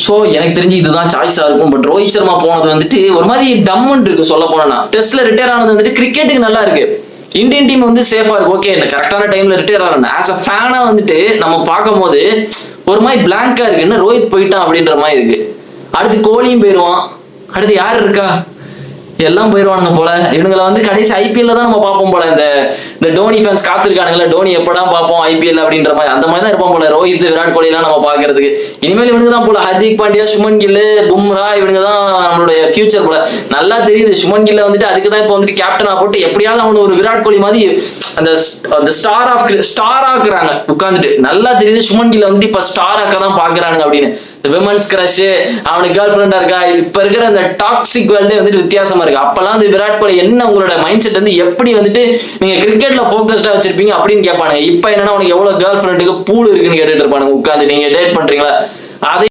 So எனக்கு தெரிஞ்சு இதுதான் சாய்ஸா இருக்கும். பட் ரோஹித் சர்மா போனது வந்துட்டு ஒரு மாதிரி டம்முன்னு இருக்கு சொல்ல போனா. டெஸ்ட்ல ரிட்டையர் ஆனது வந்துட்டு கிரிக்கெட்டுக்கு நல்லா இருக்கு, இந்தியன் டீம் வந்து சேஃபா இருக்கு. ஓகே, இந்த கரெக்டான டைம்ல ரிட்டையர் ஆகணும். ஆஸ் அ ஃபேனா வந்துட்டு நம்ம பார்க்கும் போது ஒரு மாதிரி பிளாங்கா இருக்கு, என்ன ரோஹித் போயிட்டான் அப்படின்ற மாதிரி இருக்கு. அடுத்து கோலியும் போயிடுவான், அடுத்து யார் இருக்கா, எல்லாம் போயிடுவானுங்க போல. இவங்களை வந்து கடைசி ஐபிஎல்ல தான் நம்ம பார்ப்போம் போல. இந்த டோனி ஃபேன்ஸ் காத்திருக்கானுங்களா, டோனி எப்படா பார்ப்போம் ஐபிஎல் அப்படின்ற மாதிரி, அந்த மாதிரி தான் இருப்போம் போல. ரோஹித் விராட் கோலி எல்லாம் நம்ம பாக்குறதுக்கு இனிமேல் இவனுக்கு தான் போல. ஹர்திக் பாண்டியா, சுமன் கில், பும்ரா, இவனுங்க தான் நம்மளுடைய ஃபியூச்சர் போல. நல்லா தெரியுது. சுமன் கில்ல வந்துட்டு அதுக்கு தான் இப்போ வந்துட்டு கேப்டனா போட்டு எப்படியாவது அவனு ஒரு விராட் கோலி மாதிரி அந்த ஸ்டார் ஆக்குறாங்க உட்காந்துட்டு. நல்லா தெரியுது சுமன் கில்ல வந்துட்டு இப்ப ஸ்டார் ஆக்க தான் பாக்குறாங்க அப்படின்னு. விமன்ஸ் கிரஷ், அவனுக்கு கேர்ள் ஃபிரெண்டா இருக்கா, இப்ப இருக்கிற அந்த டாக்ஸிக் வேர்ல்டே வந்துட்டு வித்தியாசமா இருக்கு. அப்பெல்லாம் வந்து விராட் கோலி என்ன உங்களோட மைண்ட் செட் வந்து எப்படி வந்துட்டு நீங்க கிரிக்கெட்ல போக்கஸ்டா வச்சிருப்பீங்க அப்படின்னு கேட்பானுங்க. இப்ப என்னன்னா உனக்கு எவ்வளவு கேர்ள் ஃபிரெண்டுக்கு பூல் இருக்குன்னு கேட்டுட்டு இருப்பானுங்க உட்காந்து. நீங்க டேட் பண்றீங்களா, அதை